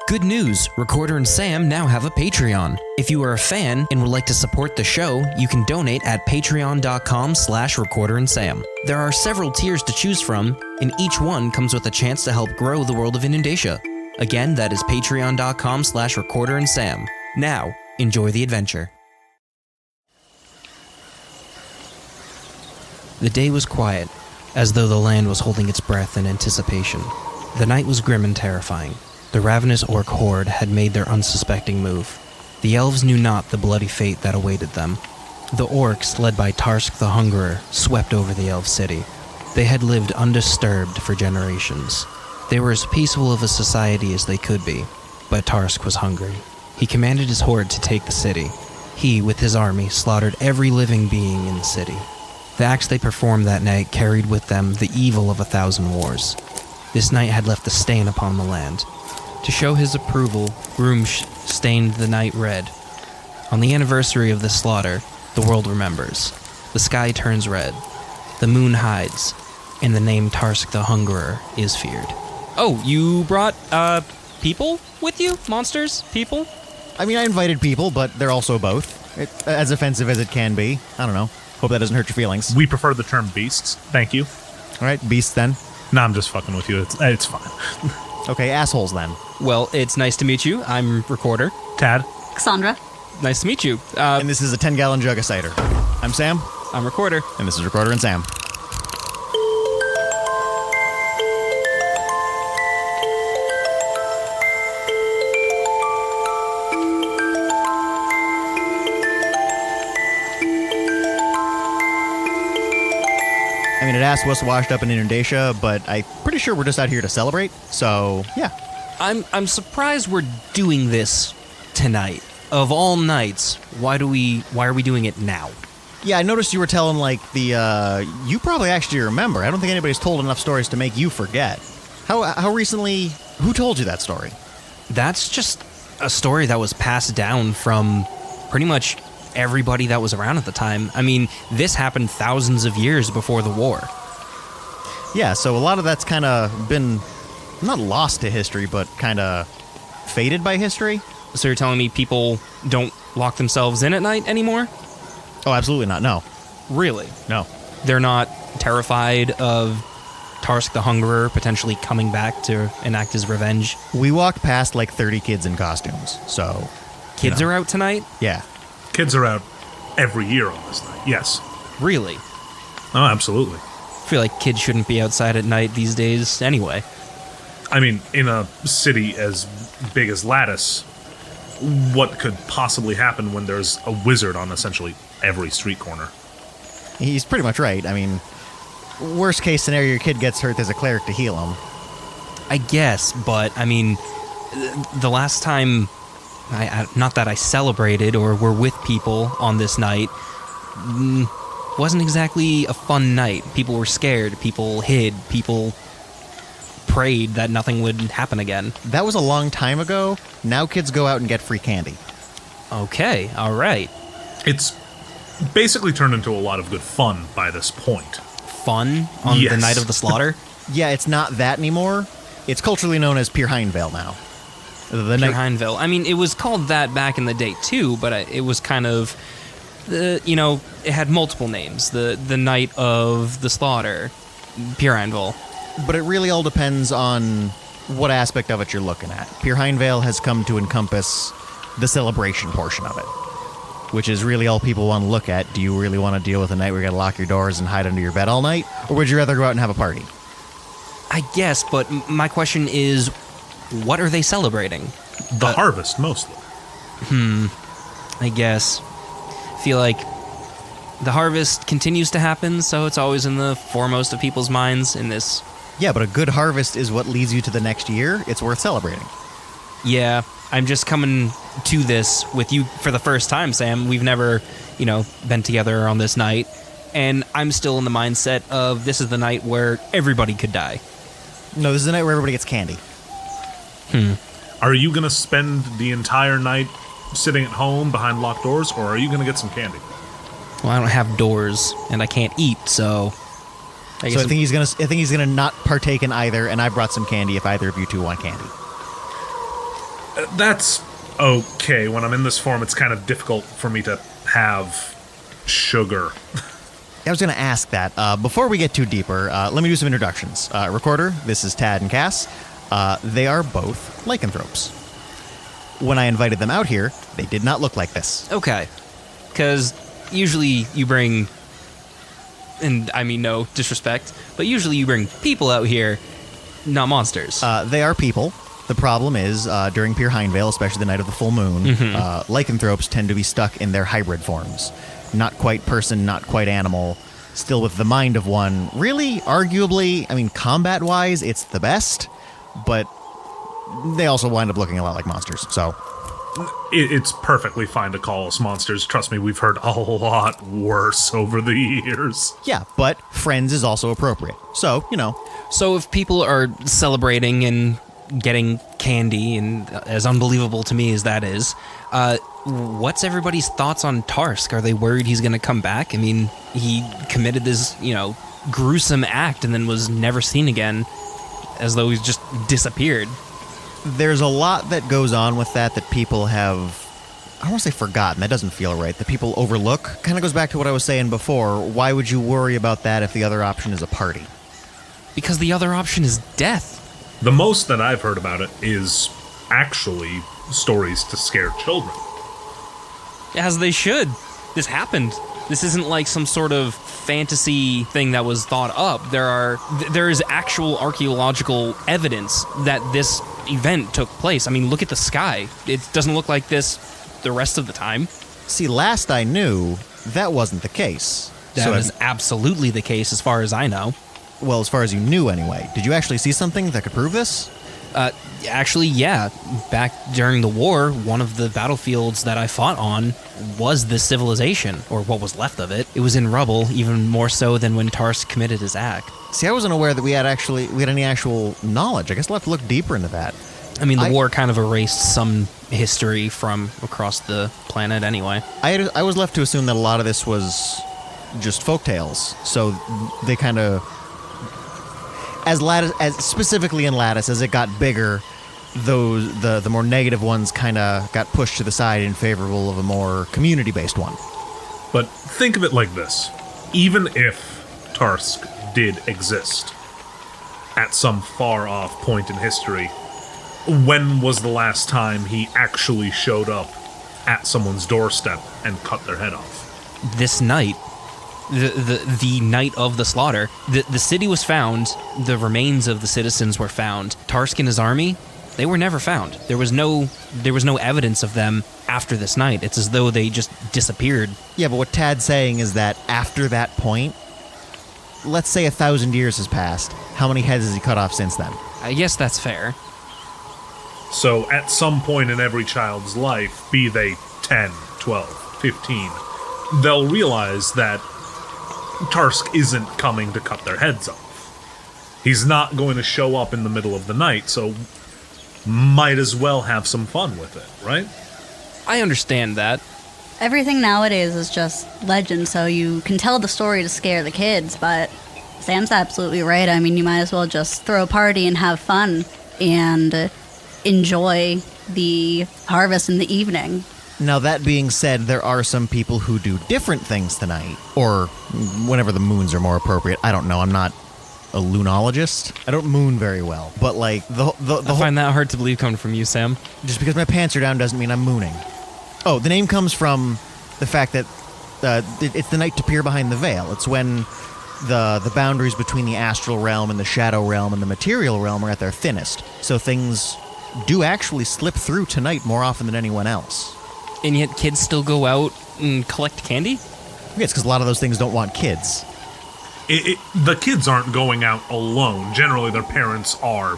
Good news! Recorder and Sam now have a Patreon. If you are a fan and would like to support the show, you can donate at patreon.com/recorderandsam. There are several tiers to choose from, and each one comes with a chance to help grow the world of Inundatia. Again, that is patreon.com/recorderandsam. Now, enjoy the adventure. The day was quiet, as though the land was holding its breath in anticipation. The night was grim and terrifying. The ravenous orc horde had made their unsuspecting move. The elves knew not the bloody fate that awaited them. The orcs, led by Tarsk the Hungerer, swept over the elf city. They had lived undisturbed for generations. They were as peaceful of a society as they could be, but Tarsk was hungry. He commanded his horde to take the city. He, with his army, slaughtered every living being in the city. The acts they performed that night carried with them the evil of 1,000 wars. This night had left a stain upon the land. To show his approval, Groom stained the night red. On the anniversary of this slaughter, the world remembers. The sky turns red, the moon hides, and the name Tarsk the Hungerer is feared. Oh, you brought, people with you? Monsters? People? I mean, I invited people, but they're also both. It's as offensive as it can be. I don't know. Hope that doesn't hurt your feelings. We prefer the term beasts. Thank you. All right, beasts then. No, I'm just fucking with you. It's fine. Okay, assholes then. Well, it's nice to meet you. I'm Recorder. Tad. Cassandra. Nice to meet you. And this is a 10-gallon jug of cider. I'm Sam. I'm Recorder. And this is Recorder and Sam. I mean, it asked what's washed up in Inundatia, but I'm pretty sure we're just out here to celebrate, so yeah. I'm surprised we're doing this tonight. Of all nights, why are we doing it now? Yeah, I noticed you were telling, you probably actually remember. I don't think anybody's told enough stories to make you forget. How recently, who told you that story? That's just a story that was passed down from pretty much everybody that was around at the time. I mean, this happened thousands of years before the war. Yeah, so a lot of that's kind of been, not lost to history, but kind of faded by history. So you're telling me people don't lock themselves in at night anymore? Oh, absolutely not, no. Really? No. They're not terrified of Tarsk the Hungerer potentially coming back to enact his revenge? We walked past like 30 kids in costumes, so... Kids are out tonight? Yeah. Kids are out every year on this night. Yes. Really? Oh, absolutely. I feel like kids shouldn't be outside at night these days anyway. I mean, in a city as big as Lattice, what could possibly happen when there's a wizard on essentially every street corner? He's pretty much right. I mean, worst case scenario, your kid gets hurt, there's a cleric to heal him. I guess, but, I mean, the last time... not that I celebrated or were with people on this night, wasn't exactly a fun night. People were scared, people hid, people prayed that nothing would happen again. That was a long time ago. Now kids go out and get free candy. Okay, alright. It's basically turned into a lot of good fun by this point. Fun on the night of the slaughter? Yeah, it's not that anymore. It's culturally known as Peerhinvale now. Peerhinvale. I mean, it was called that back in the day too, but it was kind of, it had multiple names. The night of the slaughter, Peerhinvale. But it really all depends on what aspect of it you're looking at. Peerhinvale has come to encompass the celebration portion of it, which is really all people want to look at. Do you really want to deal with a night where you gotta lock your doors and hide under your bed all night? Or would you rather go out and have a party? I guess, but my question is, what are they celebrating? The harvest, mostly. I guess. Feel like the harvest continues to happen, so it's always in the foremost of people's minds in this. Yeah, but a good harvest is what leads you to the next year. It's worth celebrating. Yeah, I'm just coming to this with you for the first time, Sam. We've never, been together on this night, and I'm still in the mindset of this is the night where everybody could die. No, this is the night where everybody gets candy. Are you going to spend the entire night sitting at home behind locked doors, or are you going to get some candy? Well, I don't have doors, and I can't eat, so... I think he's gonna not partake in either, and I brought some candy if either of you two want candy. That's okay. When I'm in this form, it's kind of difficult for me to have sugar. I was going to ask that. Before we get too deeper, let me do some introductions. Recorder, this is Tad and Cass. They are both lycanthropes. When I invited them out here, they did not look like this. Okay. Because usually you bring, and I mean no disrespect, but usually you bring people out here, not monsters. They are people. The problem is, during Peerhinvale, especially the night of the full moon, lycanthropes tend to be stuck in their hybrid forms. Not quite person, not quite animal, still with the mind of one. Really, arguably, I mean, combat-wise, it's the best, but they also wind up looking a lot like monsters, so... It's perfectly fine to call us monsters. Trust me, we've heard a lot worse over the years. Yeah, but friends is also appropriate. So, you know. So if people are celebrating and getting candy, and as unbelievable to me as that is, what's everybody's thoughts on Tarsk? Are they worried he's going to come back? I mean, he committed this, gruesome act and then was never seen again, as though he's just disappeared. There's a lot that goes on with that people have, I don't want to say forgotten, that doesn't feel right, that people overlook. Kind of goes back to what I was saying before. Why would you worry about that if the other option is a party? Because the other option is death. The most that I've heard about it is actually stories to scare children. As they should. This happened. This isn't like some sort of fantasy thing that was thought up. There is actual archaeological evidence that this event took place. I mean, look at the sky. It doesn't look like this the rest of the time. See, last I knew, that wasn't the case. That is absolutely the case as far as I know. Well, as far as you knew anyway. Did you actually see something that could prove this? Actually, yeah. Back during the war, one of the battlefields that I fought on was this civilization, or what was left of it. It was in rubble, even more so than when Tarsk committed his act. See, I wasn't aware that we had any actual knowledge. I guess we'll have to look deeper into that. I mean, the war kind of erased some history from across the planet anyway. I was left to assume that a lot of this was just folktales, so they kind of... As specifically in Lattice, as it got bigger, the more negative ones kind of got pushed to the side in favor of a more community-based one. But think of it like this. Even if Tarsk did exist at some far-off point in history, when was the last time he actually showed up at someone's doorstep and cut their head off? This night. The night of the slaughter, the city was found, the remains of the citizens were found. Tarsk and his army, they were never found. There was no evidence of them after this night. It's as though they just disappeared. Yeah, but what Tad's saying is that after that point, let's say 1,000 years has passed, how many heads has he cut off since then? I guess that's fair. So at some point in every child's life, be they 10, 12, 15, they'll realize that Tarsk isn't coming to cut their heads off. He's not going to show up in the middle of the night, so might as well have some fun with it, right? I understand that. Everything nowadays is just legend, so you can tell the story to scare the kids, but Sam's absolutely right. I mean, you might as well just throw a party and have fun and enjoy the harvest in the evening. Now, that being said, there are some people who do different things tonight, or whenever the moons are more appropriate. I don't know. I'm not a lunologist. I don't moon very well. But, like, the I find that hard to believe coming from you, Sam. Just because my pants are down doesn't mean I'm mooning. Oh, the name comes from the fact that it's the night to peer behind the veil. It's when the boundaries between the astral realm and the shadow realm and the material realm are at their thinnest. So things do actually slip through tonight more often than anyone else. And yet kids still go out and collect candy? Yeah, it's because a lot of those things don't want kids. The kids aren't going out alone. Generally, their parents are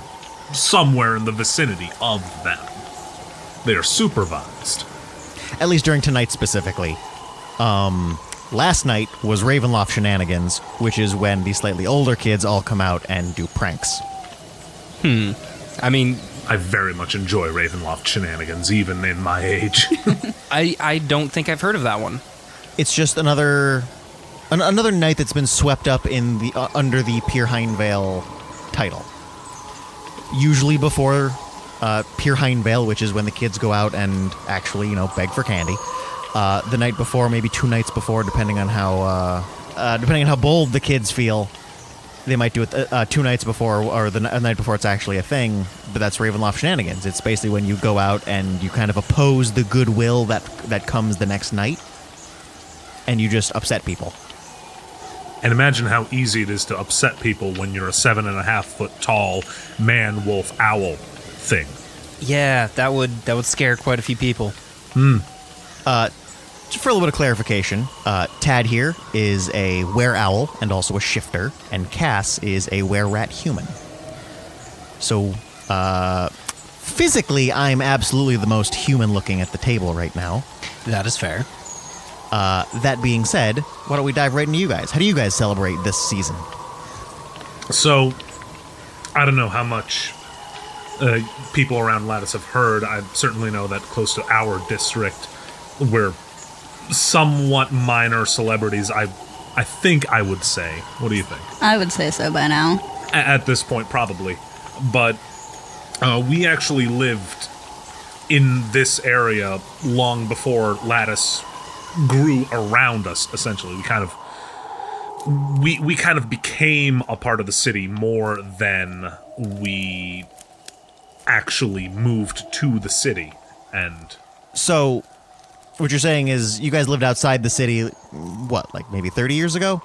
somewhere in the vicinity of them. They are supervised. At least during tonight specifically. Last night was Ravenloft shenanigans, which is when the slightly older kids all come out and do pranks. I mean... I very much enjoy Ravenloft shenanigans, even in my age. I don't think I've heard of that one. It's just another night that's been swept up in the under the Peerhinvale title. Usually before Peerhinvale, which is when the kids go out and actually, beg for candy. The night before, maybe 2 nights before, depending on how bold the kids feel. They might do it 2 nights before, or the night before it's actually a thing, but that's Ravenloft shenanigans. It's basically when you go out and you kind of oppose the goodwill that comes the next night, and you just upset people. And imagine how easy it is to upset people when you're a 7.5 foot tall man, wolf, owl thing. Yeah, that would scare quite a few people. Just for a little bit of clarification, Tad here is a were-owl and also a shifter, and Cass is a were-rat human. So, physically, I'm absolutely the most human-looking at the table right now. That is fair. That being said, why don't we dive right into you guys? How do you guys celebrate this season? So, I don't know how much people around Lattice have heard. I certainly know that close to our district, we're somewhat minor celebrities, I think I would say. What do you think? I would say so by now. At this point, probably. But we actually lived in this area long before Lattice grew around us, essentially. We kind of became a part of the city more than we actually moved to the city. And So, what you're saying is you guys lived outside the city, what, like maybe 30 years ago?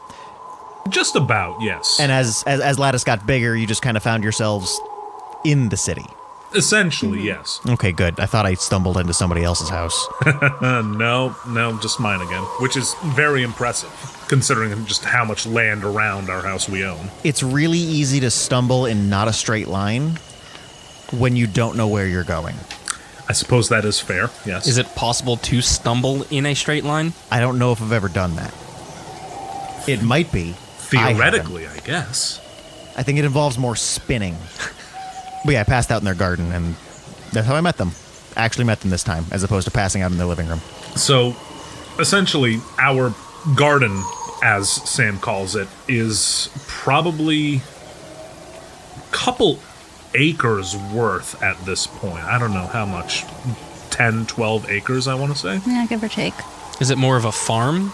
just about, yes. And as Lattice got bigger, you just kind of found yourselves in the city. Essentially, yes. Okay, good. I thought I stumbled into somebody else's house. No, just mine again. Which is very impressive, considering just how much land around our house we own. It's really easy to stumble in not a straight line when you don't know where you're going. I suppose that is fair, yes. Is it possible to stumble in a straight line? I don't know if I've ever done that. It might be. Theoretically, I guess. I think it involves more spinning. But yeah, I passed out in their garden, and that's how I met them. I actually met them this time, as opposed to passing out in their living room. So, essentially, our garden, as Sam calls it, is probably a couple acres worth at this point. I don't know how much. 10, 12 acres, I want to say. Yeah, give or take. Is it more of a farm?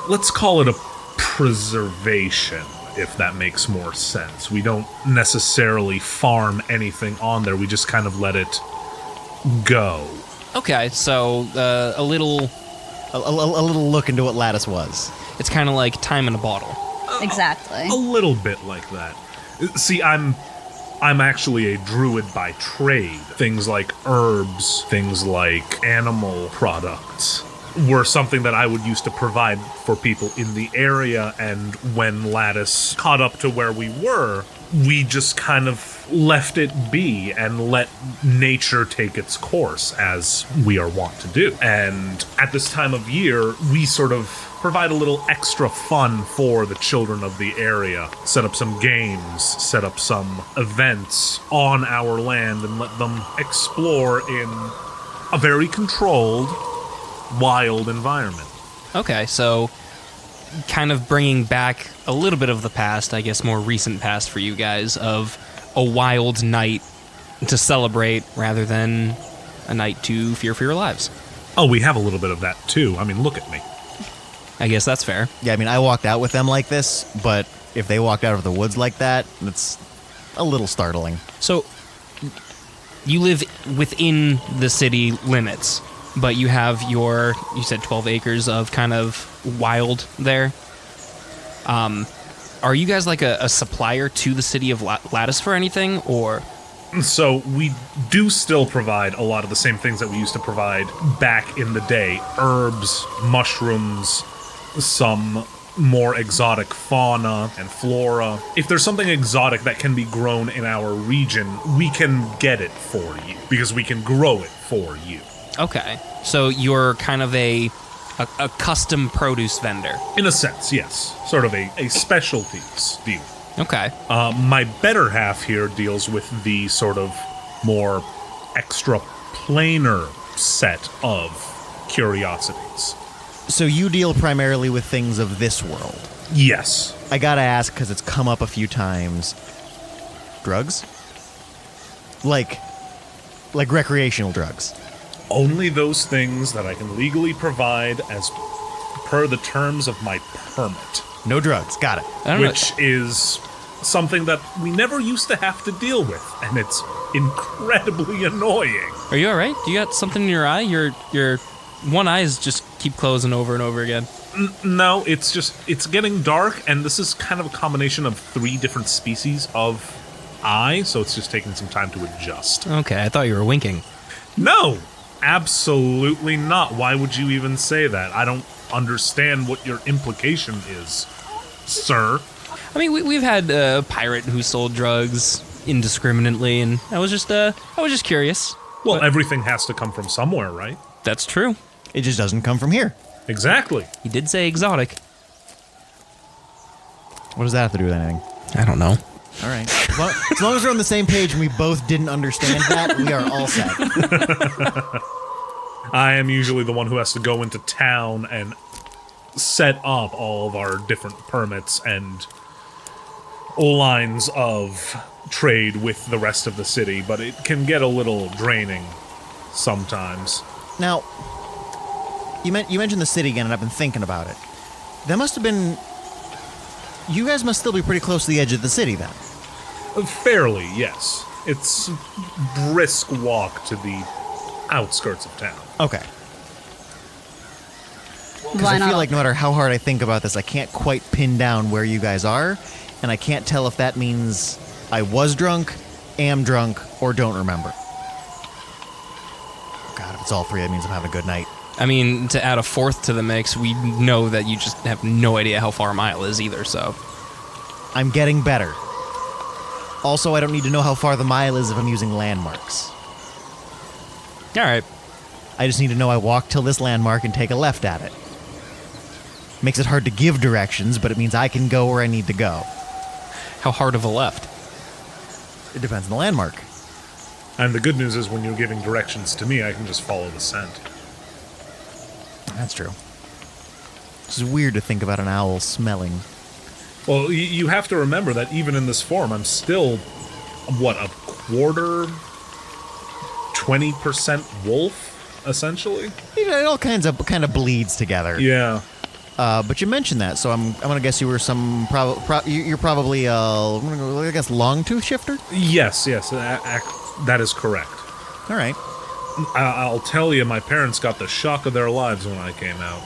Let's call it a preservation, if that makes more sense. We don't necessarily farm anything on there. We just kind of let it go. Okay, so a little... A little look into what Lattice was. It's kind of like time in a bottle. Exactly. A little bit like that. See, I'm actually a druid by trade. Things like herbs, things like animal products were something that I would use to provide for people in the area, and when Lattice caught up to where we were, we just kind of left it be and let nature take its course, as we are wont to do. And at this time of year, we sort of provide a little extra fun for the children of the area. Set up some games, set up some events on our land, and let them explore in a very controlled, wild environment. Okay, so kind of bringing back a little bit of the past, I guess more recent past for you guys, of a wild night to celebrate rather than a night to fear for your lives. Oh, we have a little bit of that too. I mean, look at me. I guess that's fair. Yeah, I mean, I walked out with them like this, but if they walked out of the woods like that, it's a little startling. So, you live within the city limits, but you have you said 12 acres of kind of wild there. Are you guys like a supplier to the city of Lattice for anything, or? So we do still provide a lot of the same things that we used to provide back in the day. Herbs, mushrooms, some more exotic fauna and flora. If there's something exotic that can be grown in our region, we can get it for you, because we can grow it for you. Okay, so you're kind of a custom produce vendor. In a sense, yes. Sort of a specialties deal. Okay. My better half here deals with the sort of more extra planar set of curiosities. So you deal primarily with things of this world. Yes. I gotta ask, because it's come up a few times. Drugs? Like recreational drugs. Only those things that I can legally provide as per the terms of my permit. No drugs. Got it. I don't know. Which is something that we never used to have to deal with, and it's incredibly annoying. Are you all right? Do you got something in your eye? Your one eye is just keep closing over and over again. No, it's getting dark, and this is kind of a combination of 3 different species of eye, so it's just taking some time to adjust. Okay, I thought you were winking. No, absolutely not. Why would you even say that? I don't understand what your implication is, sir. I mean, we've had a pirate who sold drugs indiscriminately, and I was just curious. Well, everything has to come from somewhere, right? That's true. It just doesn't come from here. Exactly. He did say exotic. What does that have to do with anything? I don't know. All right. As long as we're on the same page and we both didn't understand that, we are all set. I am usually the one who has to go into town and set up all of our different permits and lines of trade with the rest of the city, but it can get a little draining sometimes. Now, you mentioned the city again, and I've been thinking about it. That must have been... You guys must still be pretty close to the edge of the city, then. Fairly, yes. It's brisk walk to the outskirts of town. Okay. Because Why I not? feel like no matter how hard I think about this, I can't quite pin down where you guys are, and I can't tell if that means I was drunk, am drunk, or don't remember. God, if it's all 3, that means I'm having a good night. I mean, to add a 4th to the mix, we know that you just have no idea how far a mile is either, so... I'm getting better. Also, I don't need to know how far the mile is if I'm using landmarks. All right. I just need to know I walk till this landmark and take a left at it. Makes it hard to give directions, but it means I can go where I need to go. How hard of a left? It depends on the landmark. And the good news is when you're giving directions to me, I can just follow the scent. That's true. It's weird to think about an owl smelling. Well, you have to remember that even in this form, I'm still, a quarter, 20% wolf, essentially? You know, it all kind of bleeds together. Yeah. But you mentioned that, so I'm gonna guess you were you're probably I guess long-tooth shifter. Yes, that is correct. All right. I'll tell you, my parents got the shock of their lives when I came out.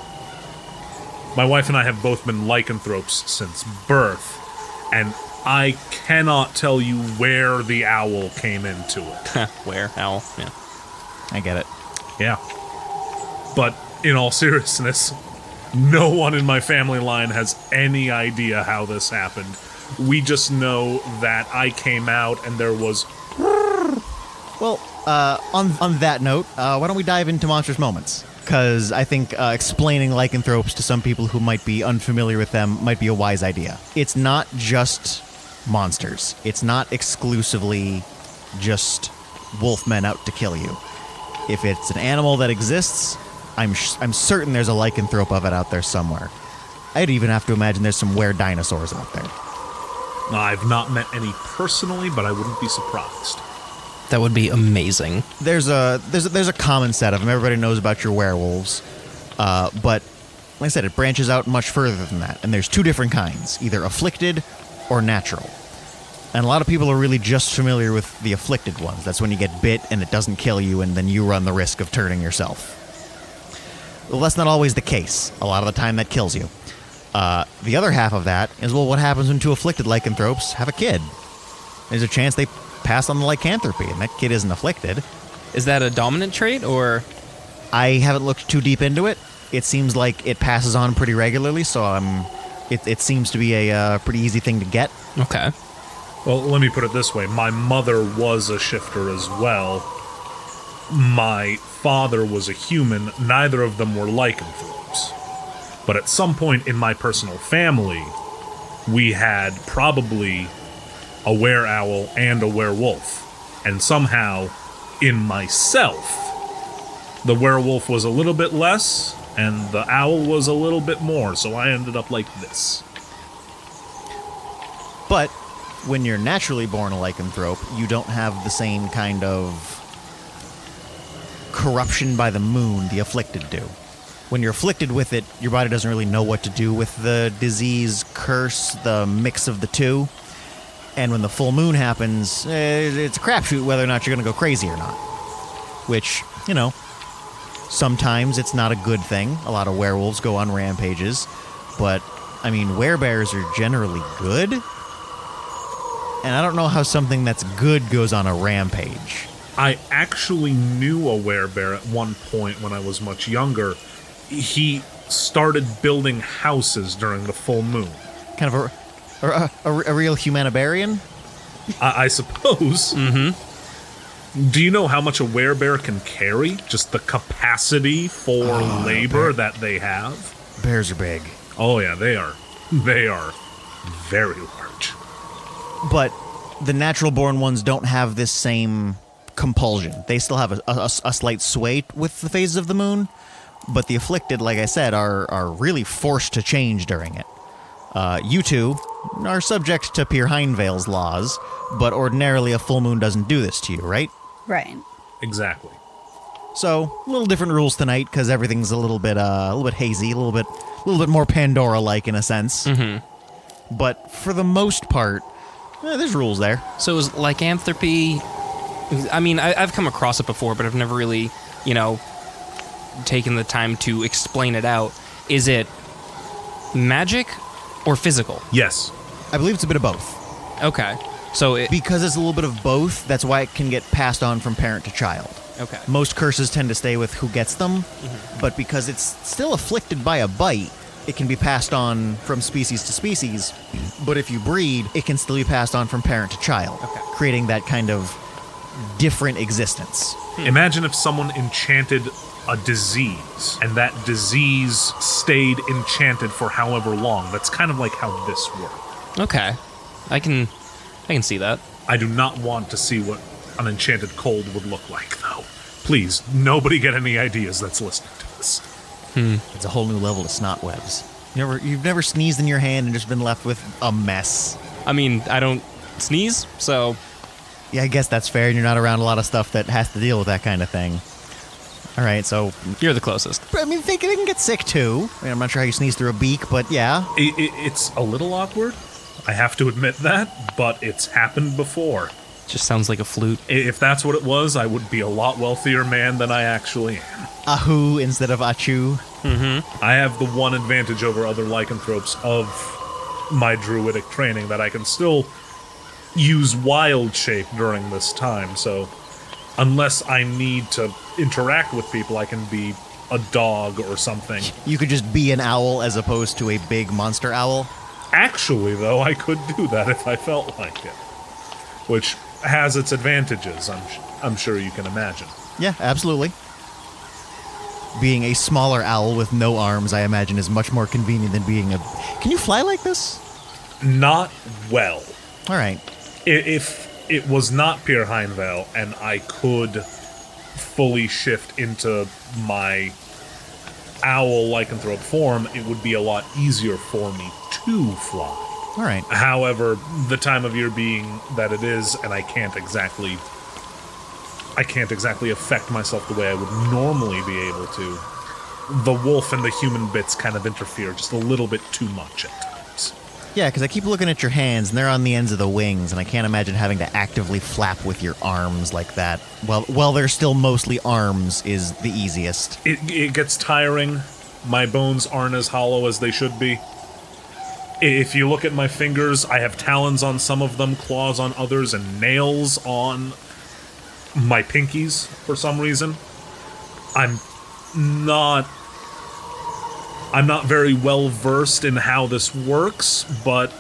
My wife and I have both been lycanthropes since birth, and I cannot tell you where the owl came into it. Where? Owl? Yeah. I get it. Yeah. But in all seriousness, no one in my family line has any idea how this happened. We just know that I came out and there was... Well, on that note, why don't we dive into monstrous moments? Because I think explaining lycanthropes to some people who might be unfamiliar with them might be a wise idea. It's not just monsters. It's not exclusively just wolfmen out to kill you. If it's an animal that exists, I'm certain there's a lycanthrope of it out there somewhere. I'd even have to imagine there's some were-dinosaurs out there. I've not met any personally, but I wouldn't be surprised. That would be amazing. There's a common set of them. Everybody knows about your werewolves, but like I said, it branches out much further than that. And there's 2 different kinds, either afflicted or natural. And a lot of people are really just familiar with the afflicted ones. That's when you get bit and it doesn't kill you, and then you run the risk of turning yourself. Well, that's not always the case. A lot of the time that kills you. The other half of that is, well, what happens when 2 afflicted lycanthropes have a kid? There's a chance they pass on the lycanthropy, and that kid isn't afflicted. Is that a dominant trait, or...? I haven't looked too deep into it. It seems like it passes on pretty regularly, so it seems to be a pretty easy thing to get. Okay. Well, let me put it this way. My mother was a shifter as well. My father was a human. Neither of them were lycanthropes. But at some point in my personal family, we had probably a were-owl and a werewolf. And somehow, in myself, the werewolf was a little bit less, and the owl was a little bit more, so I ended up like this. But when you're naturally born a lycanthrope, you don't have the same kind of corruption by the moon the afflicted do. When you're afflicted with it, your body doesn't really know what to do with the disease, curse, the mix of the two. And when the full moon happens, it's a crapshoot whether or not you're going to go crazy or not. Which, sometimes it's not a good thing. A lot of werewolves go on rampages. But, I mean, werebears are generally good. And I don't know how something that's good goes on a rampage. I actually knew a werebear at one point when I was much younger. He started building houses during the full moon. Kind of a real humanitarian? I suppose. Mm-hmm. Do you know how much a werebear can carry? Just the capacity for labor that they have? Bears are big. Oh yeah, they are. They are very large. But the natural born ones don't have this same compulsion. They still have a slight sway with the phases of the moon, but the afflicted, like I said, are really forced to change during it. You two are subject to Peerhinvale's laws, but ordinarily a full moon doesn't do this to you, right? Right. Exactly. So, a little different rules tonight because everything's a little bit hazy, a little bit more Pandora-like in a sense. Mm-hmm. But for the most part, there's rules there. So is lycanthropy... I mean, I've come across it before, but I've never really, taken the time to explain it out. Is it magic or physical? Yes. I believe it's a bit of both. Okay. So Because it's a little bit of both, that's why it can get passed on from parent to child. Okay. Most curses tend to stay with who gets them, but because it's still afflicted by a bite, it can be passed on from species to species. But if you breed, it can still be passed on from parent to child, creating that kind of different existence. Imagine if someone enchanted a disease, and that disease stayed enchanted for however long. That's kind of like how this works. Okay. I can see that. I do not want to see what an enchanted cold would look like, though. Please, nobody get any ideas that's listening to this. It's a whole new level of snot webs. You've never sneezed in your hand and just been left with a mess. I mean, I don't sneeze, so... Yeah, I guess that's fair, and you're not around a lot of stuff that has to deal with that kind of thing. All right, so... You're the closest. I mean, they can get sick, too. I mean, I'm not sure how you sneeze through a beak, but yeah. It's a little awkward. I have to admit that, but it's happened before. Just sounds like a flute. If that's what it was, I would be a lot wealthier man than I actually am. Ahu instead of achu. Mm-hmm. I have the one advantage over other lycanthropes of my druidic training, that I can still use wild shape during this time, so unless I need to interact with people, I can be a dog or something. You could just be an owl as opposed to a big monster owl. Actually, though, I could do that if I felt like it, which has its advantages, I'm sure you can imagine. Yeah, absolutely. Being a smaller owl with no arms, I imagine, is much more convenient than being a... Can you fly like this? Not well. All right. If it was not Peerhinvale and I could fully shift into my owl lycanthrope form, it would be a lot easier for me to fly. All right. However, the time of year being that it is, and I can't exactly affect myself the way I would normally be able to, the wolf and the human bits kind of interfere just a little bit too much at times. Yeah, because I keep looking at your hands, and they're on the ends of the wings, and I can't imagine having to actively flap with your arms like that. Well, they're still mostly arms is the easiest. It gets tiring. My bones aren't as hollow as they should be. If you look at my fingers, I have talons on some of them, claws on others, and nails on my pinkies for some reason. I'm not very well versed in how this works, but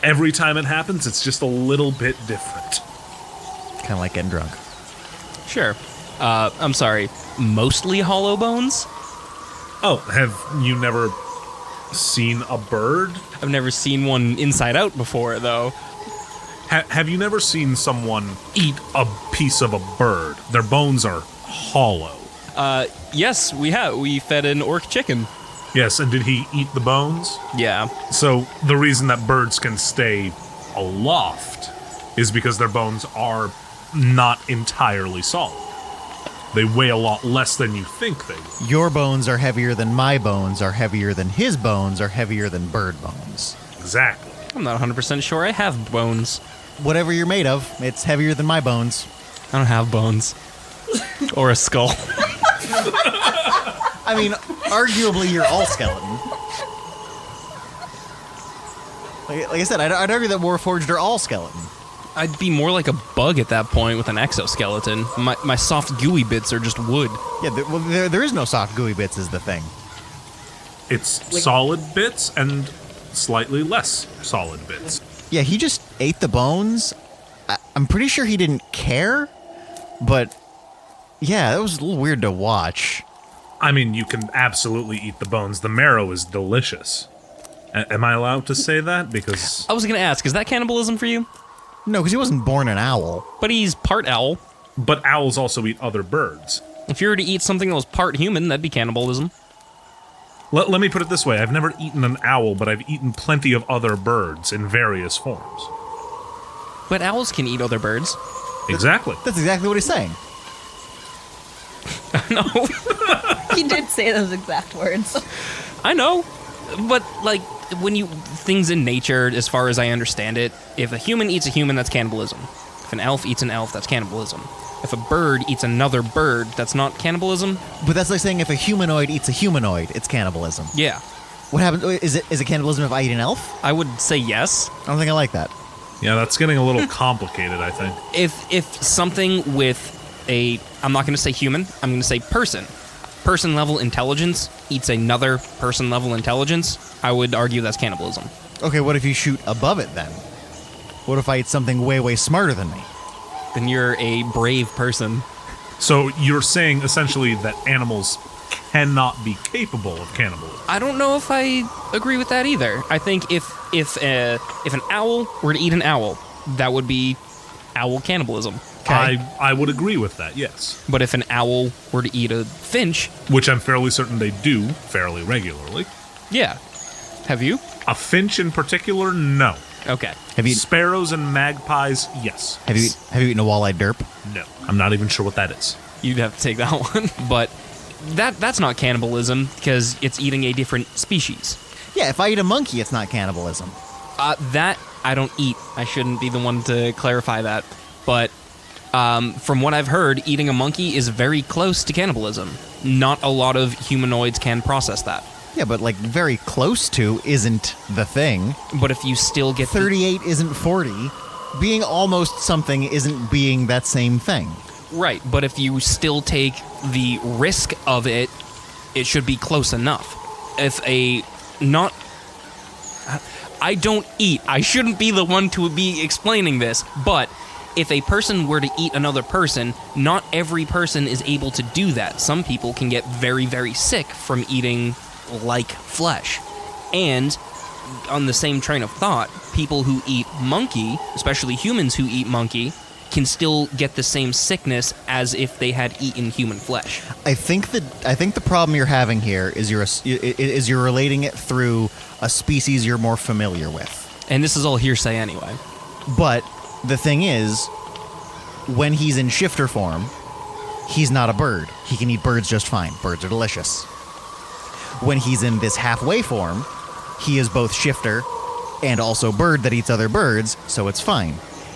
every time it happens, it's just a little bit different. Kind of like getting drunk. Sure. I'm sorry. Mostly hollow bones? Oh, have you never seen a bird? I've never seen one inside out before, though. Have you never seen someone eat a piece of a bird? Their bones are hollow. Yes, we have. We fed an orc chicken. Yes, and did he eat the bones? Yeah. So the reason that birds can stay aloft is because their bones are not entirely solid. They weigh a lot less than you think they do. Your bones are heavier than my bones, are heavier than his bones, are heavier than bird bones. Exactly. I'm not 100% sure I have bones. Whatever you're made of, it's heavier than my bones. I don't have bones. Or a skull. I mean, arguably you're all skeleton. Like I said, I'd argue that Warforged are all skeleton. I'd be more like a bug at that point with an exoskeleton. My soft gooey bits are just wood. Yeah, there is no soft gooey bits is the thing. It's solid bits and slightly less solid bits. Yeah, he just ate the bones. I'm pretty sure he didn't care, but yeah, that was a little weird to watch. I mean, you can absolutely eat the bones. The marrow is delicious. Am I allowed to say that? Because I was going to ask, is that cannibalism for you? No, because he wasn't born an owl. But he's part owl. But owls also eat other birds. If you were to eat something that was part human, that'd be cannibalism. Let me put it this way. I've never eaten an owl, but I've eaten plenty of other birds in various forms. But owls can eat other birds. Exactly. That's exactly what he's saying. No, He did say those exact words. I know. But, like, when you... Things in nature, as far as I understand it, if a human eats a human, that's cannibalism. If an elf eats an elf, that's cannibalism. If a bird eats another bird, that's not cannibalism. But that's like saying if a humanoid eats a humanoid, it's cannibalism. Yeah. What happens? Is it cannibalism if I eat an elf? I would say yes. I don't think I like that. Yeah, that's getting a little complicated, I think. If something with a... I'm not going to say human, I'm going to say person. Person-level intelligence eats another person-level intelligence, I would argue that's cannibalism. Okay, what if you shoot above it then? What if I eat something way, way smarter than me? Then you're a brave person. So you're saying essentially that animals cannot be capable of cannibalism. I don't know if I agree with that either. I think if an owl were to eat an owl, that would be owl cannibalism. Okay. I would agree with that, yes. But if an owl were to eat a finch, Which I'm fairly certain they do fairly regularly. yeah. Have you? A finch in particular, no. Okay. Have you Sparrows and magpies, yes. have you eaten a walleye derp? No. I'm not even sure what that is. You'd have to take that one. But that's not cannibalism because it's eating a different species. Yeah, if I eat a monkey, it's not cannibalism. That I don't eat. I shouldn't be the one to clarify that. But from what I've heard, eating a monkey is very close to cannibalism. Not a lot of humanoids can process that. Yeah, but like very close to isn't the thing. But if you still get 38 isn't 40. Being almost something isn't being that same thing. right, but if you still take the risk of it, it should be close enough. If a not I don't eat. I shouldn't be the one to be explaining this, but if a person were to eat another person, not every person is able to do that. Some people can get very, very sick from eating like flesh. And on the same train of thought, people who eat monkey, especially humans who eat monkey, can still get the same sickness as if they had eaten human flesh. I think the problem you're having here is you're relating it through a species you're more familiar with. And this is all hearsay anyway. But the thing is, when he's in shifter form, he's not a bird. He can eat birds just fine. Birds are delicious. When he's in this halfway form, he is both shifter and also bird that eats other birds, so it's fine.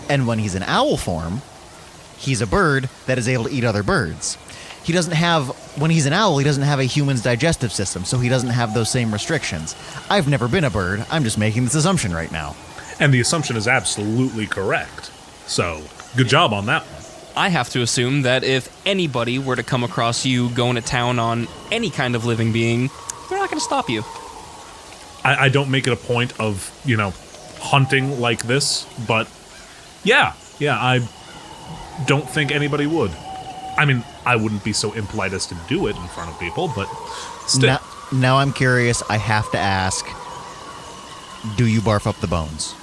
And when he's in owl form, he's a bird that is able to eat other birds. When he's an owl, he doesn't have a human's digestive system, so he doesn't have those same restrictions. I've never been a bird. I'm just making this assumption right now. And the assumption is absolutely correct. So, good job on that one. I have to assume that if anybody were to come across you going to town on any kind of living being, they're not going to stop you. I don't make it a point of, hunting like this, but yeah, I don't think anybody would. I mean, I wouldn't be so impolite as to do it in front of people, but still. Now I'm curious. I have to ask, do you barf up the bones?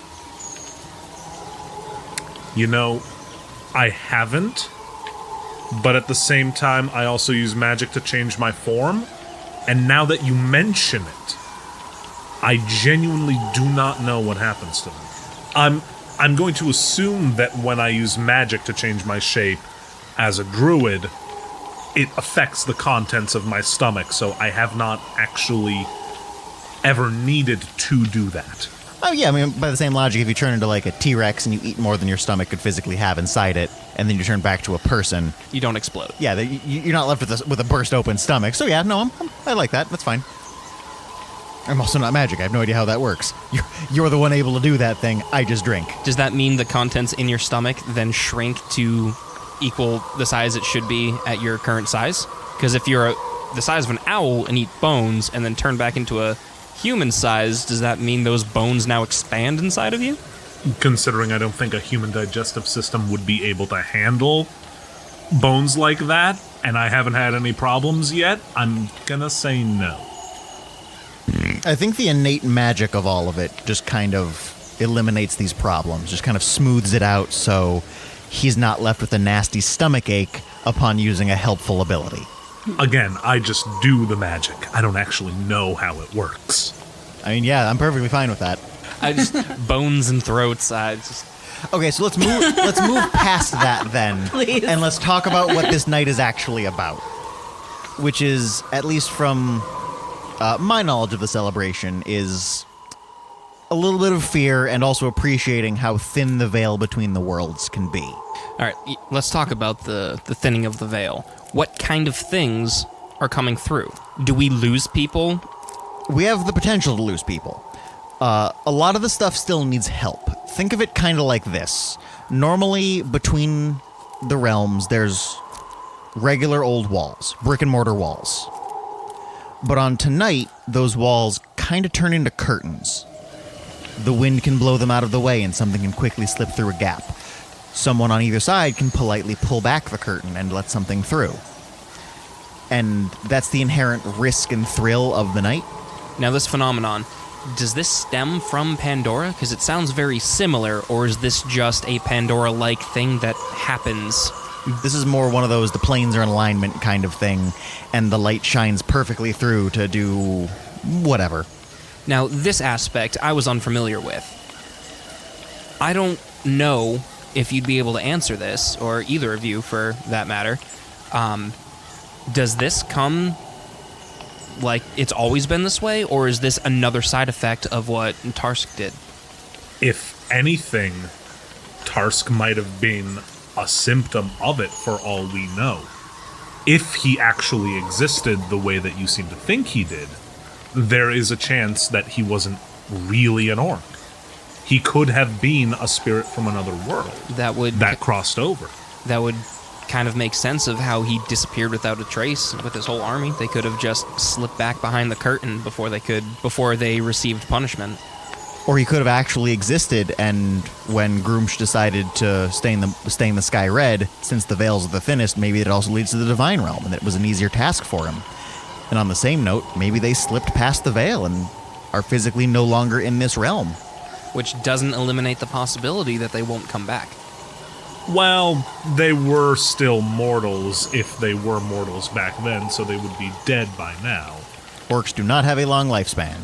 I haven't, but at the same time, I also use magic to change my form, and now that you mention it, I genuinely do not know what happens to them. I'm going to assume that when I use magic to change my shape as a druid, it affects the contents of my stomach, so I have not actually ever needed to do that. Oh, yeah, I mean, by the same logic, if you turn into like a T-Rex and you eat more than your stomach could physically have inside it, and then you turn back to a person, You don't explode. yeah, you're not left with a burst open stomach. So yeah, no, I like that. That's fine. I'm also not magic. I have no idea how that works. You're the one able to do that thing. I just drink. Does that mean the contents in your stomach then shrink to equal the size it should be at your current size? Because if you're the size of an owl and eat bones and then turn back into a human size, does that mean those bones now expand inside of you? Considering I don't think a human digestive system would be able to handle bones like that, and I haven't had any problems yet, I'm gonna say no. I think the innate magic of all of it just kind of eliminates these problems, just kind of smooths it out so he's not left with a nasty stomach ache upon using a helpful ability. Again, I just do the magic. I don't actually know how it works. I mean, yeah, I'm perfectly fine with that. I just bones and throats. Okay, so let's move past that then, Please. and let's talk about what this night is actually about, which is, at least from my knowledge of the celebration, is a little bit of fear and also appreciating how thin the veil between the worlds can be. All right, let's talk about the thinning of the veil. What kind of things are coming through? Do we lose people? We have the potential to lose people. A lot of the stuff still needs help. Think of it kind of like this. Normally, between the realms, there's regular old walls, brick and mortar walls. But on tonight, those walls kind of turn into curtains. The wind can blow them out of the way and something can quickly slip through a gap. Someone on either side can politely pull back the curtain and let something through. And that's the inherent risk and thrill of the night. Now, this phenomenon, does this stem from Pandora? Because it sounds very similar, or is this just a Pandora-like thing that happens? This is more one of those the planes are in alignment kind of thing, and the light shines perfectly through to do whatever. Now, this aspect I was unfamiliar with. I don't know if you'd be able to answer this, or either of you for that matter. Does this come like it's always been this way, or is this another side effect of what Tarsk did? If anything, Tarsk might have been a symptom of it for all we know. If he actually existed the way that you seem to think he did, there is a chance that he wasn't really an orc. He could have been a spirit from another world that crossed over. That would kind of make sense of how he disappeared without a trace with his whole army. They could have just slipped back behind the curtain before they received punishment. Or he could have actually existed, and when Groomsh decided to stain the sky red, since the veils are the thinnest, maybe it also leads to the divine realm, and it was an easier task for him. And on the same note, maybe they slipped past the veil and are physically no longer in this realm. Which doesn't eliminate the possibility that they won't come back. Well, they were still mortals if they were mortals back then, so they would be dead by now. Orcs do not have a long lifespan.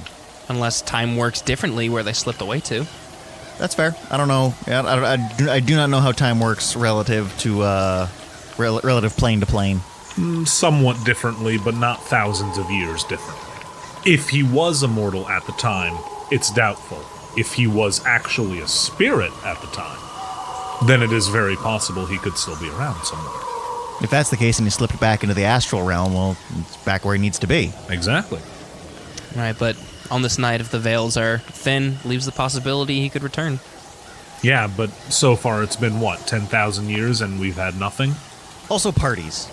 Unless time works differently where they slipped away to. That's fair. I don't know. I do not know how time works relative to relative plane to plane. Somewhat differently, but not thousands of years differently. If he was a mortal at the time, it's doubtful. If he was actually a spirit at the time, then it is very possible he could still be around somewhere. If that's the case and he slipped back into the astral realm, well, it's back where he needs to be. Exactly. Right, but on this night, if the veils are thin, leaves the possibility he could return. Yeah, but so far it's been, 10,000 years and we've had nothing? Also parties.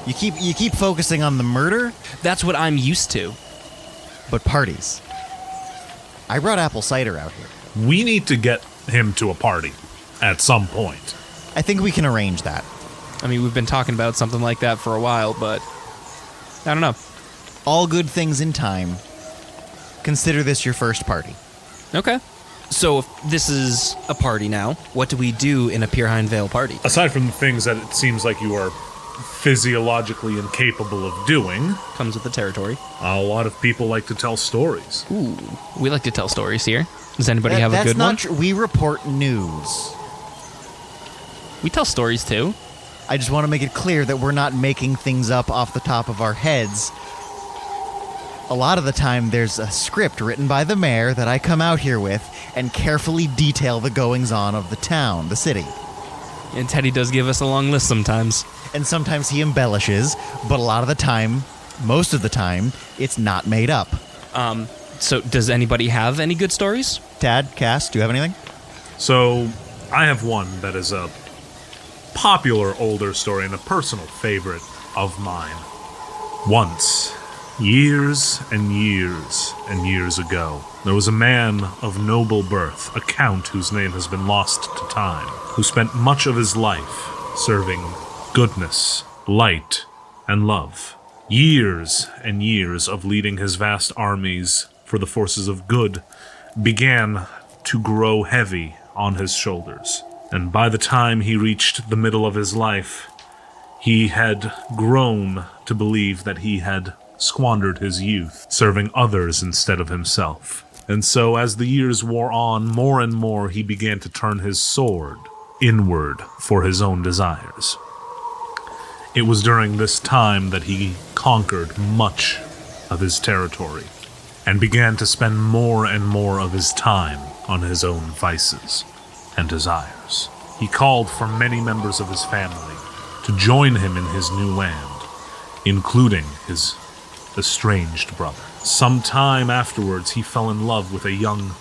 You keep focusing on the murder, That's what I'm used to. but parties. I brought apple cider out here. We need to get him to a party at some point. I think we can arrange that. I mean, we've been talking about something like that for a while, but I don't know. All good things in time. Consider this your first party. Okay. So if this is a party now, what do we do in a Peerhinvale party? Aside from the things that it seems like you are physiologically incapable of doing, Comes with the territory. a lot of people like to tell stories. Ooh, we like to tell stories here. Does anybody have a That's good not one? true. We report news. We tell stories too. I just want to make it clear that we're not making things up off the top of our heads. A lot of the time, there's a script written by the mayor that I come out here with and carefully detail the goings-on of the town, the city. And Teddy does give us a long list sometimes. And sometimes he embellishes, but a lot of the time, most of the time, it's not made up. So does anybody have any good stories? Tad, Cass, do you have anything? So, I have one that is a popular older story and a personal favorite of mine. Once, years and years and years ago, there was a man of noble birth, a count whose name has been lost to time, who spent much of his life serving goodness, light, and love. Years and years of leading his vast armies for the forces of good began to grow heavy on his shoulders. And by the time he reached the middle of his life, he had grown to believe that he had squandered his youth, serving others instead of himself. And so as the years wore on, more and more he began to turn his sword inward for his own desires. It was during this time that he conquered much of his territory and began to spend more and more of his time on his own vices and desires. He called for many members of his family to join him in his new land, including his estranged brother. Some time afterwards, he fell in love with a young,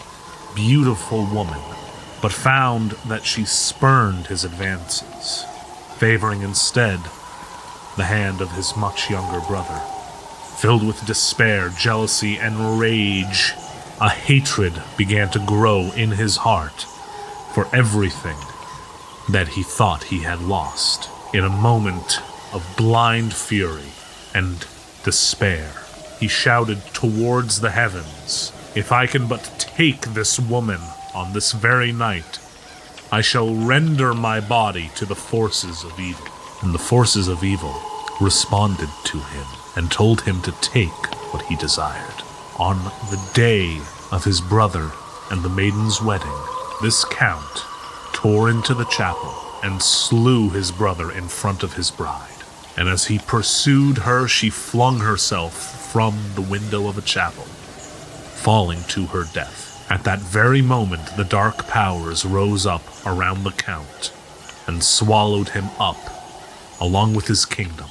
beautiful woman, but found that she spurned his advances, favoring instead the hand of his much younger brother. Filled with despair, jealousy, and rage, a hatred began to grow in his heart for everything that he thought he had lost. In a moment of blind fury and despair, he shouted towards the heavens, "If I can but take this woman on this very night, I shall render my body to the forces of evil." And the forces of evil responded to him and told him to take what he desired. On the day of his brother and the maiden's wedding, this count tore into the chapel and slew his brother in front of his bride. And as he pursued her, she flung herself from the window of a chapel, falling to her death. At that very moment, the dark powers rose up around the count and swallowed him up, along with his kingdom,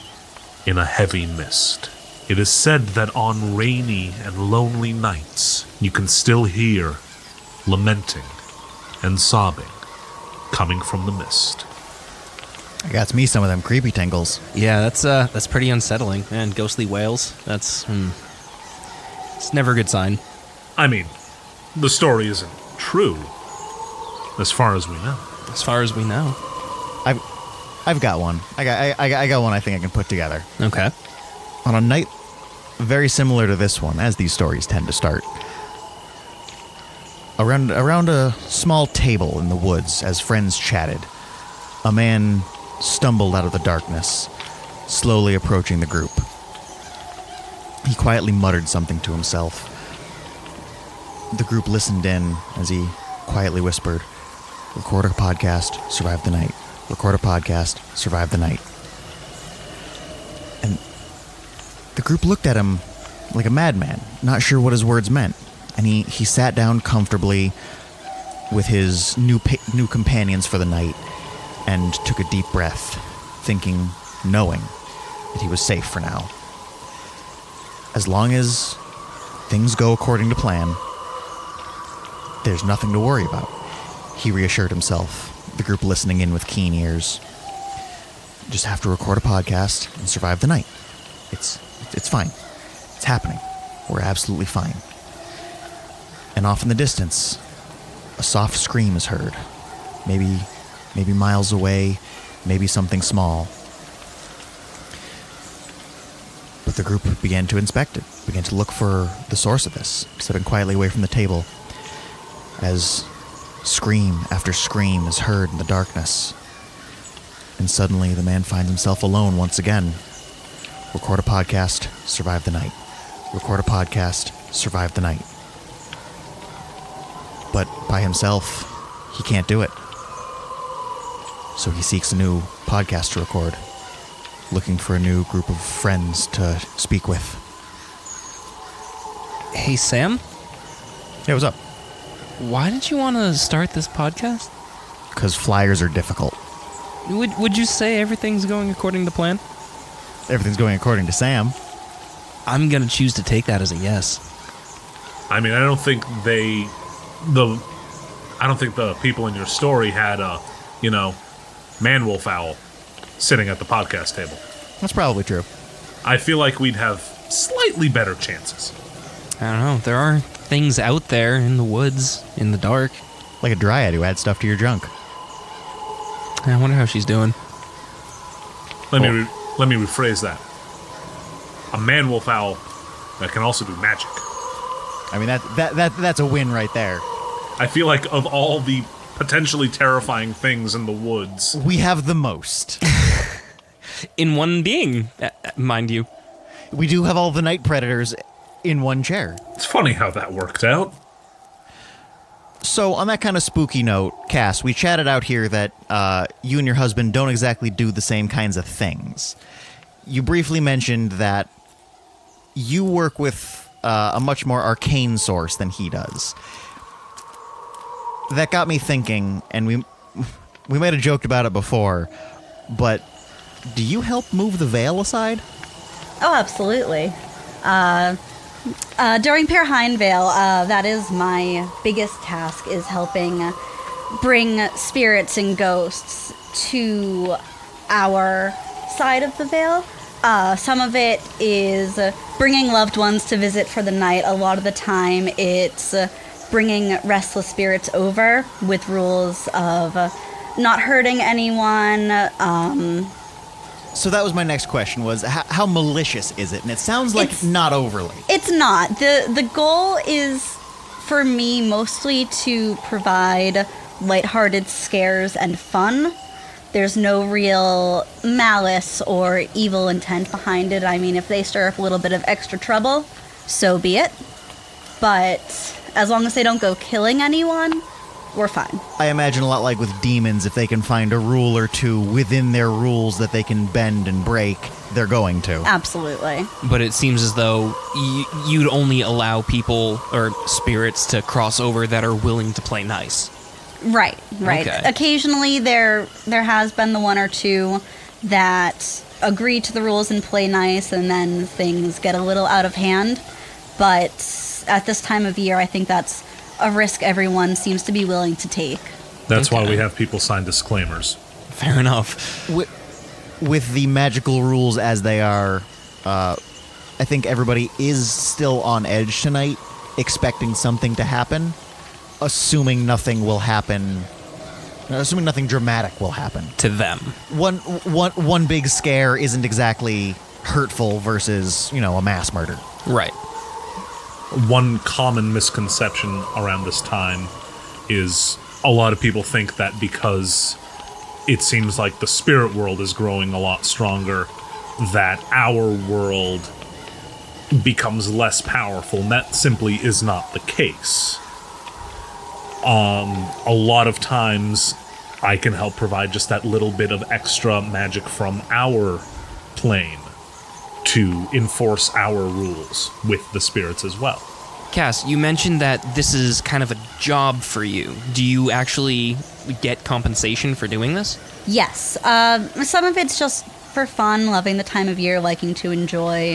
in a heavy mist. It is said that on rainy and lonely nights, you can still hear lamenting and sobbing coming from the mist. I got me some of them creepy tingles. Yeah, that's pretty unsettling. And ghostly wails, it's never a good sign. I mean, the story isn't true, as far as we know. As far as we know. I've got one. I got one I think I can put together. Okay. On a night very similar to this one, as these stories tend to start, around a small table in the woods as friends chatted, a man stumbled out of the darkness, slowly approaching the group. He quietly muttered something to himself. The group listened in as he quietly whispered, "Record a podcast, survive the night. Record a podcast, survive the night." And the group looked at him like a madman, not sure what his words meant. And he sat down comfortably with his new companions for the night and took a deep breath, thinking, knowing that he was safe for now. As long as things go according to plan, there's nothing to worry about, he reassured himself, the group listening in with keen ears. Just have to record a podcast and survive the night. It's fine. It's happening. We're absolutely fine. And off in the distance, a soft scream is heard. Maybe miles away, maybe something small. But the group began to inspect it, began to look for the source of this, sitting quietly away from the table, as scream after scream is heard in the darkness. And suddenly the man finds himself alone once again. Record a podcast, survive the night. Record a podcast, survive the night. But by himself, he can't do it. So he seeks a new podcast to record, looking for a new group of friends to speak with. Hey, Sam, Hey, what's up? why did you want to start this podcast? Because flyers are difficult. Would you say everything's going according to plan? Everything's going according to Sam. I'm going to choose to take that as a yes. I mean, I don't think the people in your story had a, man-wolf owl sitting at the podcast table. That's probably true. I feel like we'd have slightly better chances. I don't know. There are things out there in the woods, in the dark. Like a dryad who adds stuff to your junk. I wonder how she's doing. Let me rephrase that. A man-wolf owl that can also do magic. I mean, that's a win right there. I feel like of all the potentially terrifying things in the woods, We have the most. In one being, mind you. We do have all the night predators in one chair. it's funny how that worked out. So, on that kind of spooky note, Cass, we chatted out here that you and your husband don't exactly do the same kinds of things. You briefly mentioned that you work with a much more arcane source than he does. That got me thinking, and we might have joked about it before, but do you help move the veil aside? Oh, absolutely. During Peerhinvale, that is my biggest task, is helping bring spirits and ghosts to our side of the veil. Some of it is bringing loved ones to visit for the night. A lot of the time it's bringing restless spirits over with rules of not hurting anyone. So that was my next question, was how malicious is it? And it sounds like It's- not overly. It's not. The goal is for me mostly to provide lighthearted scares and fun. There's no real malice or evil intent behind it. I mean, if they stir up a little bit of extra trouble, so be it. But as long as they don't go killing anyone, we're fine. I imagine a lot like with demons, if they can find a rule or two within their rules that they can bend and break, they're going to. Absolutely. But it seems as though you'd only allow people or spirits to cross over that are willing to play nice. Right. Okay. Occasionally there has been the one or two that agree to the rules and play nice, and then things get a little out of hand. But at this time of year, I think that's a risk everyone seems to be willing to take. That's why Okay. we have people sign disclaimers. Fair enough. With the magical rules as they are, I think everybody is still on edge tonight, expecting something to happen, assuming nothing will happen, assuming nothing dramatic will happen. To them. One big scare isn't exactly hurtful versus, a mass murder. Right. One common misconception around this time is a lot of people think that because it seems like the spirit world is growing a lot stronger, that our world becomes less powerful, and that simply is not the case. A lot of times I can help provide just that little bit of extra magic from our plane to enforce our rules with the spirits as well. Cass, you mentioned that this is kind of a job for you. Do you actually get compensation for doing this? Yes. Some of it's just for fun, loving the time of year, liking to enjoying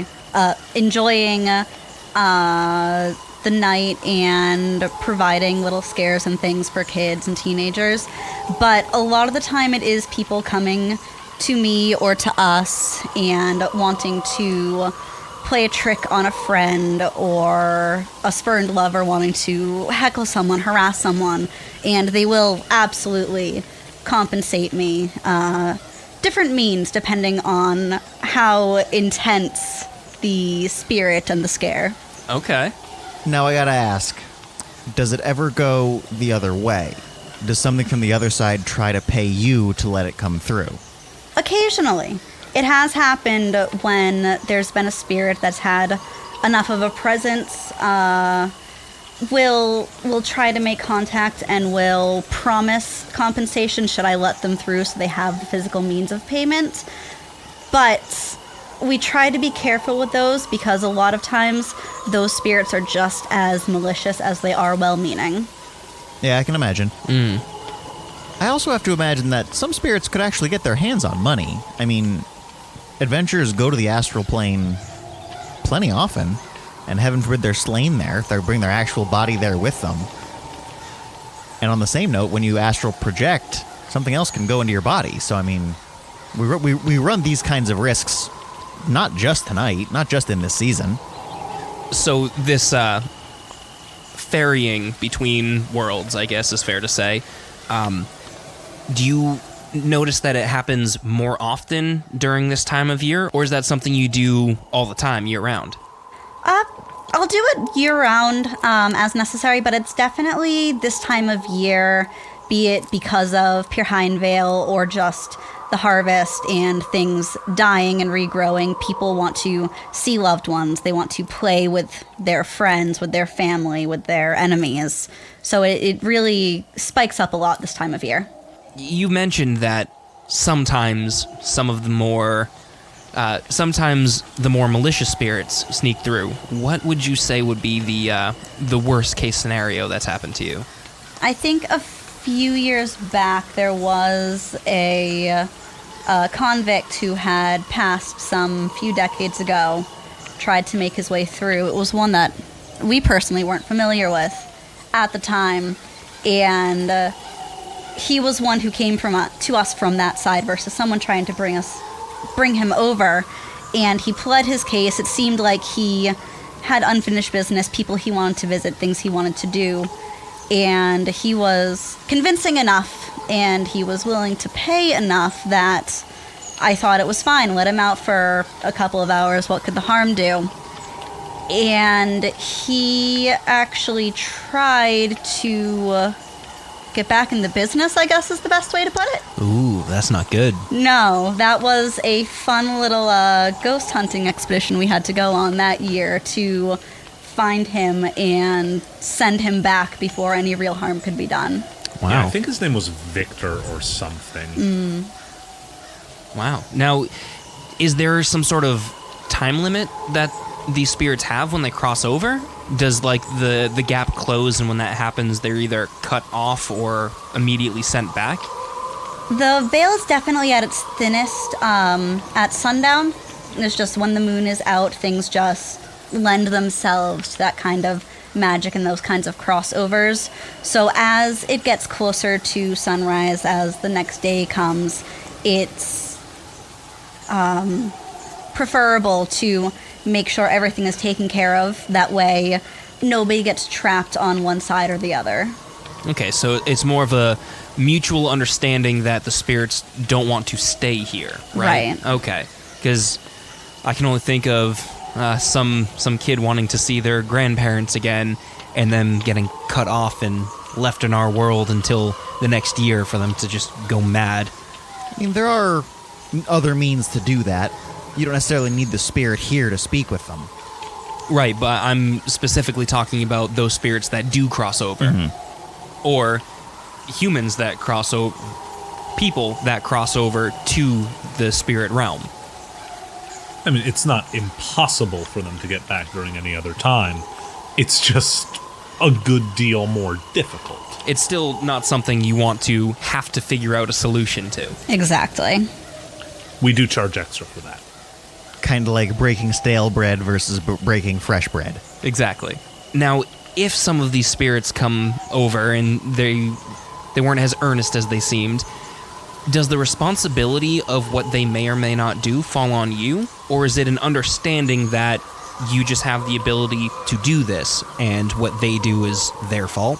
the night and providing little scares and things for kids and teenagers. But a lot of the time it is people coming to me or to us and wanting to play a trick on a friend or a spurned lover wanting to heckle someone, harass someone, and they will absolutely compensate me. Different means depending on how intense the spirit and the scare. Okay. Now I gotta ask, does it ever go the other way? Does something from the other side try to pay you to let it come through? Occasionally. It has happened when there's been a spirit that's had enough of a presence, will try to make contact and will promise compensation should I let them through so they have the physical means of payment. But we try to be careful with those because a lot of times those spirits are just as malicious as they are well-meaning. Yeah, I can imagine. I also have to imagine that some spirits could actually get their hands on money. I mean, adventurers go to the astral plane plenty often, and heaven forbid they're slain there. They bring their actual body there with them. And on the same note, when you astral project, something else can go into your body. So, I mean, we run these kinds of risks not just tonight, not just in this season. So this ferrying between worlds, I guess is fair to say. Do you notice that it happens more often during this time of year, or is that something you do all the time, year-round? I'll do it year-round as necessary, but it's definitely this time of year, be it because of Peerhinvale or just the harvest and things dying and regrowing. People want to see loved ones. They want to play with their friends, with their family, with their enemies. So it really spikes up a lot this time of year. You mentioned that sometimes some of the more sometimes the more malicious spirits sneak through. What would you say would be the worst case scenario that's happened to you? I think a few years back there was a convict who had passed some few decades ago, tried to make his way through. It was one that we personally weren't familiar with at the time, and he was one who came to us from that side versus someone trying to bring him over, and he pled his case. It seemed like he had unfinished business, people he wanted to visit, things he wanted to do, and he was convincing enough and he was willing to pay enough that I thought it was fine. Let him out for a couple of hours. What could the harm do? And he actually tried to get back in the business, I guess is the best way to put it. Ooh, that's not good. No, that was a fun little ghost hunting expedition we had to go on that year to find him and send him back before any real harm could be done. Wow. Yeah, I think his name was Victor or something. Wow. Now, is there some sort of time limit that these spirits have when they cross over? Does like the gap close, and when that happens they're either cut off or immediately sent back? The veil is definitely at its thinnest at sundown. It's just when the moon is out, things just lend themselves to that kind of magic and those kinds of crossovers. So as it gets closer to sunrise, as the next day comes, it's preferable to make sure everything is taken care of. That way, nobody gets trapped on one side or the other. Okay, so it's more of a mutual understanding that the spirits don't want to stay here, right? Right. Okay, because I can only think of some kid wanting to see their grandparents again and them getting cut off and left in our world until the next year for them to just go mad. I mean, there are other means to do that. You don't necessarily need the spirit here to speak with them. Right, but I'm specifically talking about those spirits that do cross over. Or humans that cross over, people that cross over to the spirit realm. I mean, it's not impossible for them to get back during any other time. It's just a good deal more difficult. It's still not something you want to have to figure out a solution to. Exactly. We do charge extra for that. Kind of like breaking stale bread versus breaking fresh bread. Exactly. Now, if some of these spirits come over and they weren't as earnest as they seemed, does the responsibility of what they may or may not do fall on you? Or is it an understanding that you just have the ability to do this and what they do is their fault?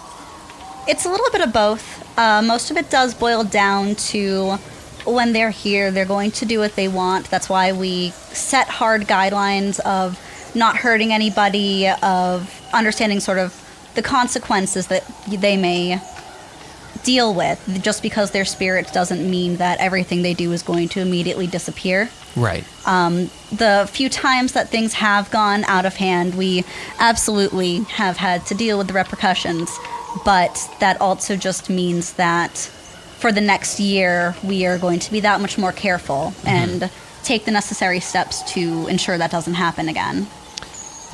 It's a little bit of both. Most of it does boil down to when they're here, they're going to do what they want. That's why we set hard guidelines of not hurting anybody, of understanding sort of the consequences that they may deal with. Just because they're spirits doesn't mean that everything they do is going to immediately disappear. Right. The few times that things have gone out of hand, we absolutely have had to deal with the repercussions, but that also just means that for the next year, we are going to be that much more careful and take the necessary steps to ensure that doesn't happen again.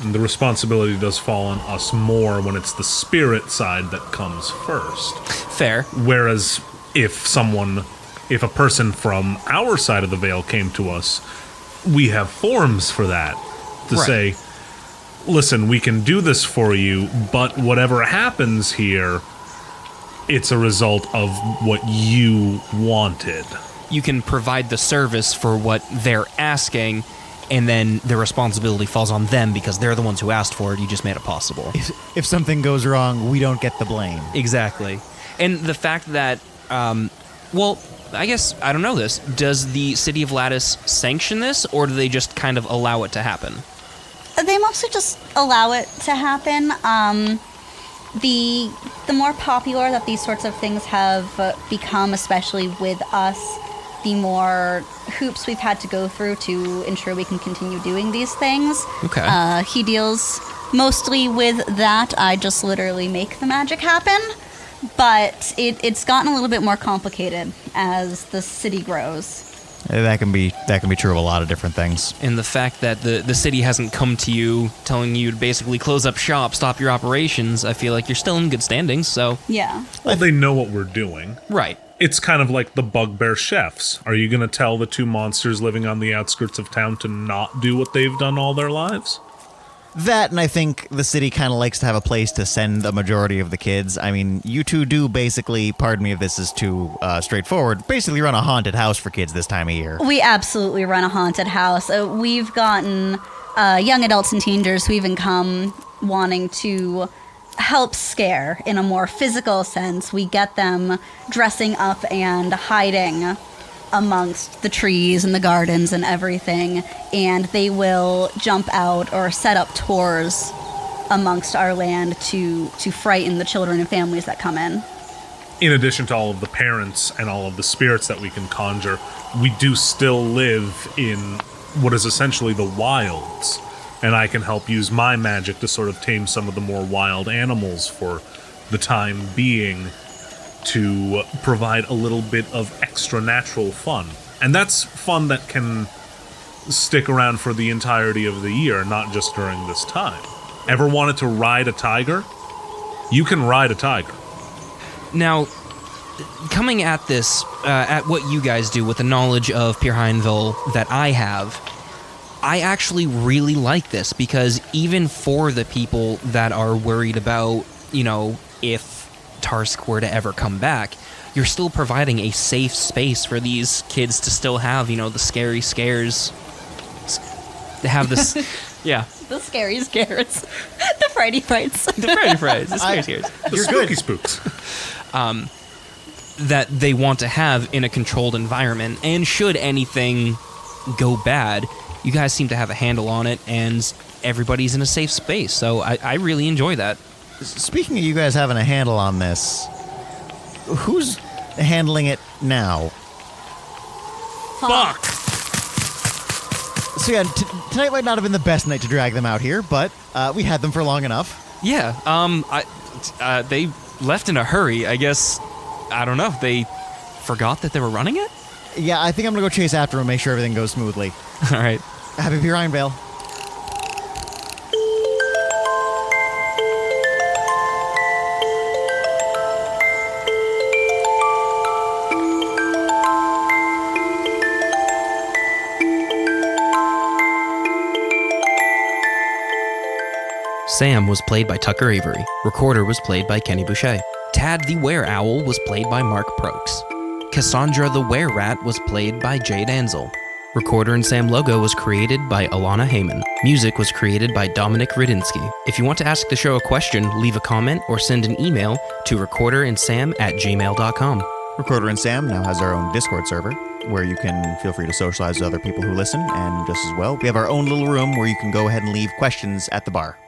And the responsibility does fall on us more when it's the spirit side that comes first. Fair. Whereas if a person from our side of the veil came to us, we have forms for that to Right. say, listen, we can do this for you, but whatever happens here, it's a result of what you wanted. You can provide the service for what they're asking, and then the responsibility falls on them because they're the ones who asked for it. You just made it possible. If something goes wrong, we don't get the blame. Exactly. And the fact that, well, I guess, I don't know this. Does the City of Lattice sanction this, or do they just kind of allow it to happen? They mostly just allow it to happen. The more popular that these sorts of things have become, especially with us, the more hoops we've had to go through to ensure we can continue doing these things. Okay. He deals mostly with that. I just literally make the magic happen. But it's gotten a little bit more complicated as the city grows. That can be true of a lot of different things. And the fact that the city hasn't come to you telling you to basically close up shop, stop your operations, I feel like you're still in good standings, so... Yeah. Well, they know what we're doing. Right. It's kind of like the bugbear chefs. Are you going to tell the two monsters living on the outskirts of town to not do what they've done all their lives? That, and I think the city kind of likes to have a place to send a majority of the kids. I mean, you two do basically, pardon me if this is too straightforward, basically run a haunted house for kids this time of year. We absolutely run a haunted house. We've gotten young adults and teenagers who even come wanting to help scare in a more physical sense. We get them dressing up and hiding amongst the trees and the gardens and everything, and they will jump out or set up tours amongst our land to frighten the children and families that come in. In addition to all of the parents and all of the spirits that we can conjure, we do still live in what is essentially the wilds, and I can help use my magic to sort of tame some of the more wild animals for the time being, to provide a little bit of extra natural fun. And that's fun that can stick around for the entirety of the year, not just during this time. Ever wanted to ride a tiger? You can ride a tiger. Now, coming at this, at what you guys do with the knowledge of Peerhinvale that I have, I actually really like this, because even for the people that are worried about, if Tarsk were to ever come back, you're still providing a safe space for these kids to still have, the scary scares. To have this, yeah. The scary scares. The Friday frights. The Friday frights. The scary scares. The spooky spooks. That they want to have in a controlled environment. And should anything go bad, you guys seem to have a handle on it, and everybody's in a safe space. So I really enjoy that. Speaking of you guys having a handle on this, who's handling it now? Fuck! So yeah, tonight might not have been the best night to drag them out here, but we had them for long enough. Yeah, they left in a hurry. I guess, I don't know, they forgot that they were running it? Yeah, I think I'm gonna go chase after them and make sure everything goes smoothly. All right. Happy Peerhinvale. Sam was played by Tucker Avery. Recorder was played by Kenny Boucher. Tad the Were-Owl was played by Mark Prokes. Cassandra the Were-Rat was played by Jade Ansel. Recorder and Sam logo was created by Alana Heyman. Music was created by Dominic Rudinsky. If you want to ask the show a question, leave a comment or send an email to recorderandsam@gmail.com. Recorder and Sam now has our own Discord server where you can feel free to socialize with other people who listen, and just as well, we have our own little room where you can go ahead and leave questions at the bar.